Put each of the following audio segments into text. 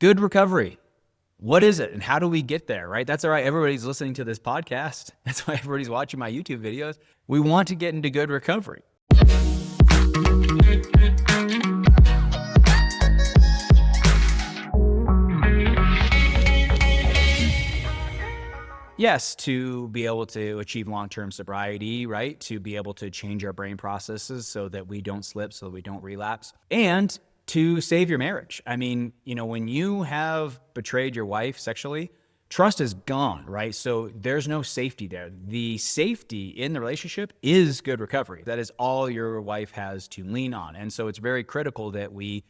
Good recovery. What is it and how do we get there, right? That's all right. Everybody's listening to this podcast. That's why everybody's watching my YouTube videos. We want to get into good recovery. Yes, to be able to achieve long-term sobriety, right? To be able to change our brain processes so that we don't slip, so that we don't relapse, and to save your marriage. I mean, when you have betrayed your wife sexually, trust is gone, right? So there's no safety there. The safety in the relationship is good recovery. That is all your wife has to lean on. And so it's very critical that we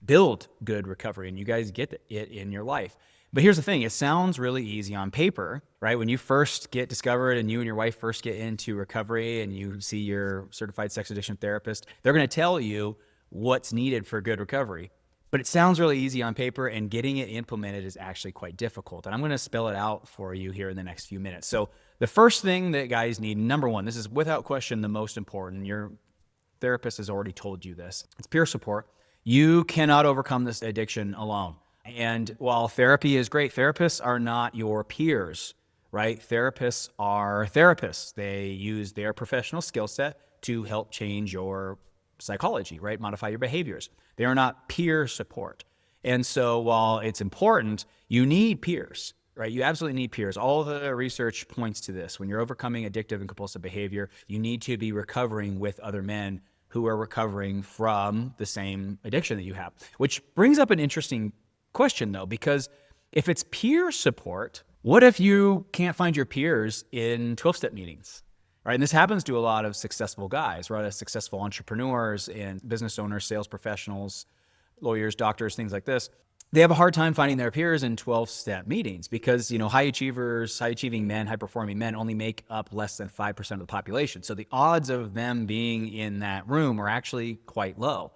build good recovery and you guys get it in your life. But here's the thing, it sounds really easy on paper, right? When you first get discovered and you and your wife first get into recovery and you see your certified sex addiction therapist, they're going to tell you what's needed for good recovery. But it sounds really easy on paper and getting it implemented is actually quite difficult. And I'm going to spell it out for you here in the next few minutes. So the first thing that guys need, number one, this is without question the most important. Your therapist has already told you this. It's peer support. You cannot overcome this addiction alone. And while therapy is great, therapists are not your peers, right? Therapists are therapists. They use their professional skill set to help change your psychology, right? Modify your behaviors. They are not peer support. And so while it's important, you need peers, right? You absolutely need peers. All the research points to this. When you're overcoming addictive and compulsive behavior, you need to be recovering with other men who are recovering from the same addiction that you have, which brings up an interesting question though, because if it's peer support, what if you can't find your peers in 12-step meetings, right? And this happens to a lot of successful guys, right? As successful entrepreneurs and business owners, sales professionals, lawyers, doctors, things like this. They have a hard time finding their peers in 12-step meetings because, high achievers, high-achieving men, high-performing men only make up less than 5% of the population. So the odds of them being in that room are actually quite low.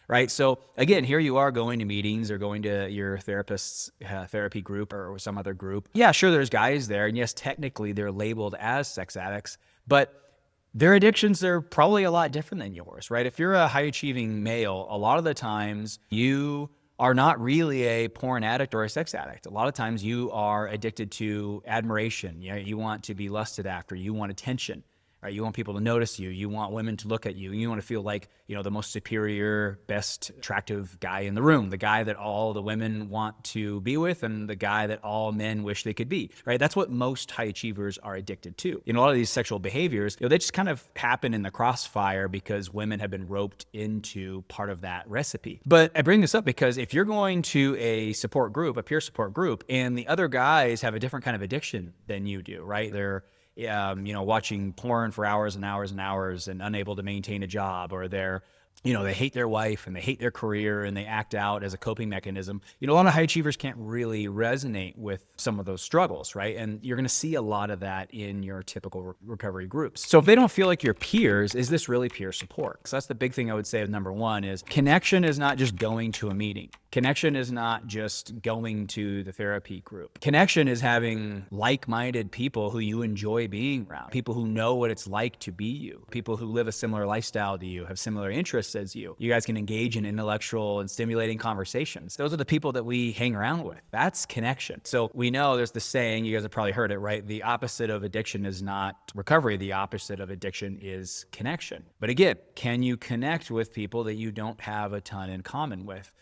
Right. So again, here you are going to meetings or going to your therapist's therapy group or some other group. Yeah, sure, there's guys there. And yes, technically they're labeled as sex addicts, but their addictions are probably a lot different than yours, right? If you're a high achieving male, a lot of the times you are not really a porn addict or a sex addict. A lot of times you are addicted to admiration. You want to be lusted after. You want attention. Right? You want people to notice you. You want women to look at you. You want to feel like, the most superior, best attractive guy in the room, the guy that all the women want to be with and the guy that all men wish they could be, right? That's what most high achievers are addicted to. A lot of these sexual behaviors, they just kind of happen in the crossfire because women have been roped into part of that recipe. But I bring this up because if you're going to a support group, a peer support group, and the other guys have a different kind of addiction than you do, right? They're watching porn for hours and hours and hours and unable to maintain a job, or they're, they hate their wife and they hate their career and they act out as a coping mechanism. A lot of high achievers can't really resonate with some of those struggles, right? And you're going to see a lot of that in your typical recovery groups. So if they don't feel like your peers, is this really peer support? So that's the big thing I would say. Number one is connection is not just going to a meeting. Connection is not just going to the therapy group. Connection is having like-minded people who you enjoy being around, people who know what it's like to be you, people who live a similar lifestyle to you, have similar interests as you. You guys can engage in intellectual and stimulating conversations. Those are the people that we hang around with. That's connection. So we know there's the saying, you guys have probably heard it, right? The opposite of addiction is not recovery. The opposite of addiction is connection. But again, can you connect with people that you don't have a ton in common with?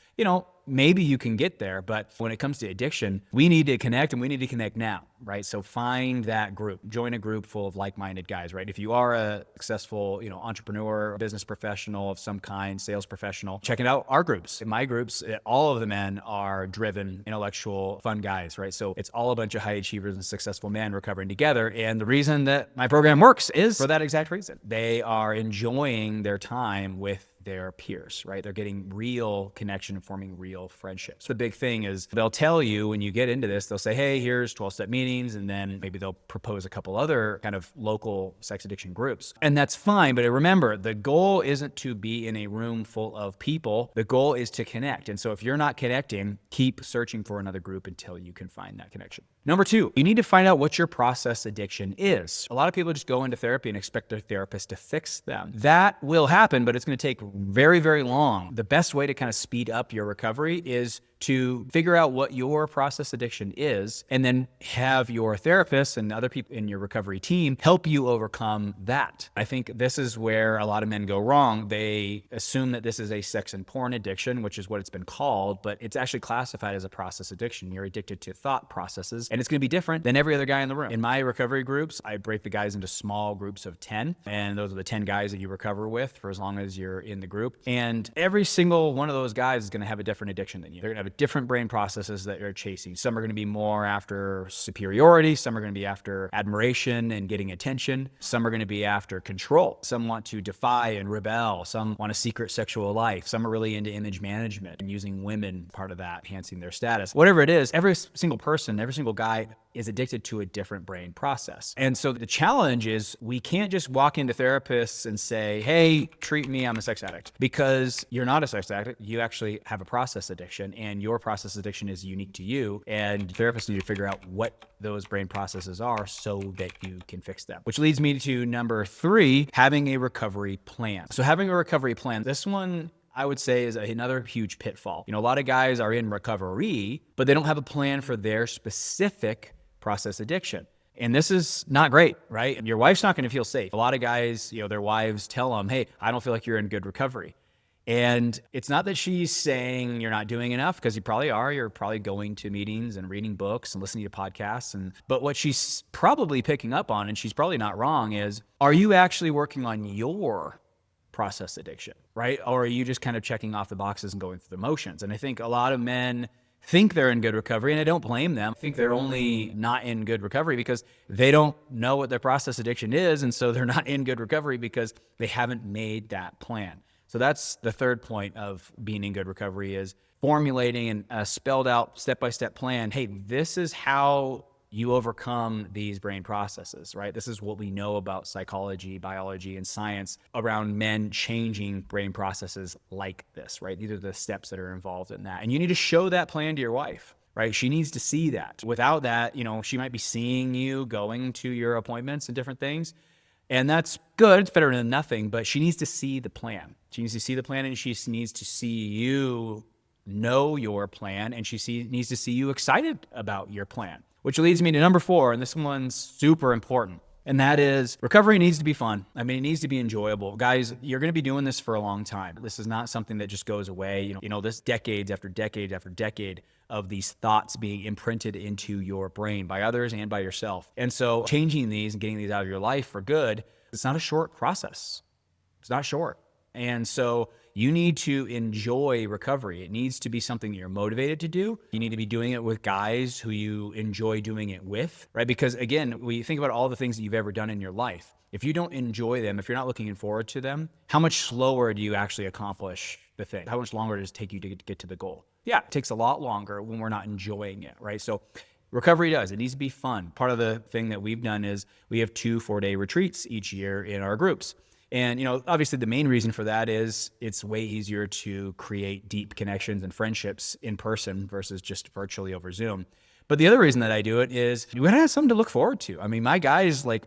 Maybe you can get there, but when it comes to addiction, we need to connect and we need to connect now, right? So find that group, join a group full of like-minded guys, right? If you are a successful, entrepreneur, business professional of some kind, sales professional, check it out. Our groups, in my groups, all of the men are driven, intellectual, fun guys, right? So it's all a bunch of high achievers and successful men recovering together. And the reason that my program works is for that exact reason. They are enjoying their time with their peers, right? They're getting real connection and forming real friendships. The big thing is they'll tell you when you get into this, they'll say, hey, here's 12-step meetings, and then maybe they'll propose a couple other kind of local sex addiction groups. And that's fine, but remember, the goal isn't to be in a room full of people. The goal is to connect. And so if you're not connecting, keep searching for another group until you can find that connection. Number two, you need to find out what your process addiction is. A lot of people just go into therapy and expect their therapist to fix them. That will happen, but it's going to take very, very long. The best way to kind of speed up your recovery is to figure out what your process addiction is, and then have your therapist and other people in your recovery team help you overcome that. I think this is where a lot of men go wrong. They assume that this is a sex and porn addiction, which is what it's been called, but it's actually classified as a process addiction. You're addicted to thought processes, and it's going to be different than every other guy in the room. In my recovery groups, I break the guys into small groups of 10, and those are the 10 guys that you recover with for as long as you're in the group. And every single one of those guys is going to have a different addiction than you. They're going to have different brain processes that you're chasing. Some are going to be more after superiority. Some are going to be after admiration and getting attention. Some are going to be after control. Some want to defy and rebel. Some want a secret sexual life. Some are really into image management and using women, part of that, enhancing their status. Whatever it is, every single person, every single guy is addicted to a different brain process. And so the challenge is we can't just walk into therapists and say, hey, treat me, I'm a sex addict. Because you're not a sex addict. You actually have a process addiction, and your process addiction is unique to you. And therapists need to figure out what those brain processes are so that you can fix them. Which leads me to number 3, having a recovery plan. So having a recovery plan, this one I would say is another huge pitfall. A lot of guys are in recovery, but they don't have a plan for their specific process addiction. And this is not great, right? Your wife's not going to feel safe. A lot of guys, their wives tell them, hey, I don't feel like you're in good recovery. And it's not that she's saying you're not doing enough, because you probably are. You're probably going to meetings and reading books and listening to podcasts. But what she's probably picking up on, and she's probably not wrong, is, are you actually working on your process addiction, right? Or are you just kind of checking off the boxes and going through the motions? And I think a lot of men think they're in good recovery, and I don't blame them. I think they're only not in good recovery because they don't know what their process addiction is, and so they're not in good recovery because they haven't made that plan. So that's the third point of being in good recovery, is formulating a spelled out step-by-step plan. Hey, this is how you overcome these brain processes, right? This is what we know about psychology, biology, and science around men changing brain processes like this, right? These are the steps that are involved in that. And you need to show that plan to your wife, right? She needs to see that. Without that, she might be seeing you going to your appointments and different things. And that's good. It's better than nothing, but she needs to see the plan. She needs to see the plan, and she needs to see you know your plan, and she needs to see you excited about your plan. Which leads me to number 4, and this one's super important. And that is, recovery needs to be fun. I mean, it needs to be enjoyable. Guys, you're going to be doing this for a long time. This is not something that just goes away. This decades after decade after decade of these thoughts being imprinted into your brain by others and by yourself. And so changing these and getting these out of your life for good, it's not a short process. It's not short. And so you need to enjoy recovery. It needs to be something that you're motivated to do. You need to be doing it with guys who you enjoy doing it with, right? Because again, we think about all the things that you've ever done in your life. If you don't enjoy them, if you're not looking forward to them, how much slower do you actually accomplish the thing? How much longer does it take you to get to the goal? Yeah, it takes a lot longer when we're not enjoying it, right? So recovery does. It needs to be fun. Part of the thing that we've done is we have 2 4-day retreats each year in our groups. And, obviously the main reason for that is it's way easier to create deep connections and friendships in person versus just virtually over Zoom. But the other reason that I do it is we gotta have something to look forward to. I mean, my guys, I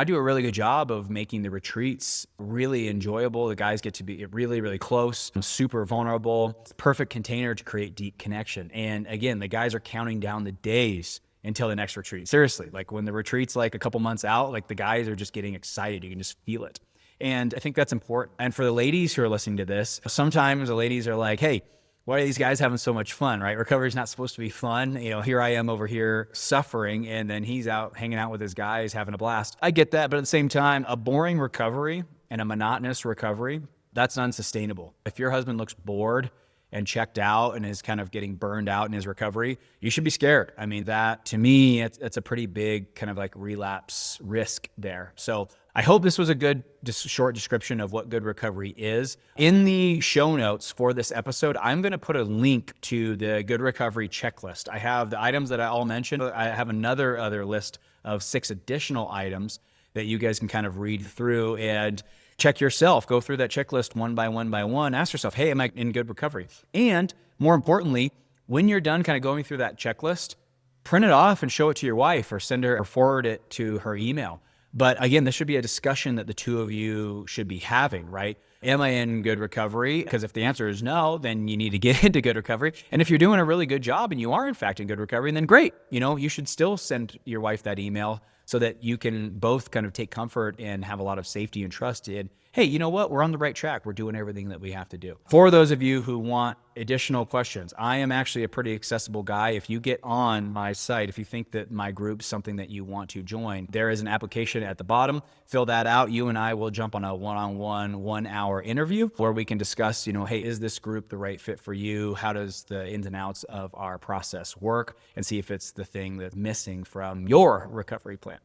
do a really good job of making the retreats really enjoyable. The guys get to be really, really close, super vulnerable. It's a perfect container to create deep connection. And again, the guys are counting down the days until the next retreat. Seriously, when the retreat's a couple months out, the guys are just getting excited. You can just feel it. And I think that's important. And for the ladies who are listening to this, sometimes the ladies are like, hey, why are these guys having so much fun, right? Recovery is not supposed to be fun. Here I am over here suffering, and then he's out hanging out with his guys having a blast. I get that, but at the same time, a boring recovery and a monotonous recovery, that's unsustainable. If your husband looks bored and checked out and is kind of getting burned out in his recovery, you should be scared. I mean, that to me, it's a pretty big kind of relapse risk there. So I hope this was a good short description of what good recovery is. In the show notes for this episode, I'm going to put a link to the good recovery checklist. I have the items that I all mentioned. I have another list of 6 additional items that you guys can kind of read through and check yourself. Go through that checklist one by one. Ask yourself, hey, am I in good recovery? And more importantly, when you're done kind of going through that checklist, print it off and show it to your wife, or send her or forward it to her email. But again, this should be a discussion that the two of you should be having, right? am I in good recovery? Because if the answer is no, then you need to get into good recovery. And if you're doing a really good job and you are in fact in good recovery, then great. You should still send your wife that email so that you can both kind of take comfort and have a lot of safety and trust in, hey, you know what? We're on the right track. We're doing everything that we have to do. For those of you who want additional questions, I am actually a pretty accessible guy. If you get on my site, if you think that my group's something that you want to join, there is an application at the bottom. Fill that out. You and I will jump on a one-on-one 1-hour interview where we can discuss, hey, is this group the right fit for you? How does the ins and outs of our process work? And see if it's the thing that's missing from your recovery plan.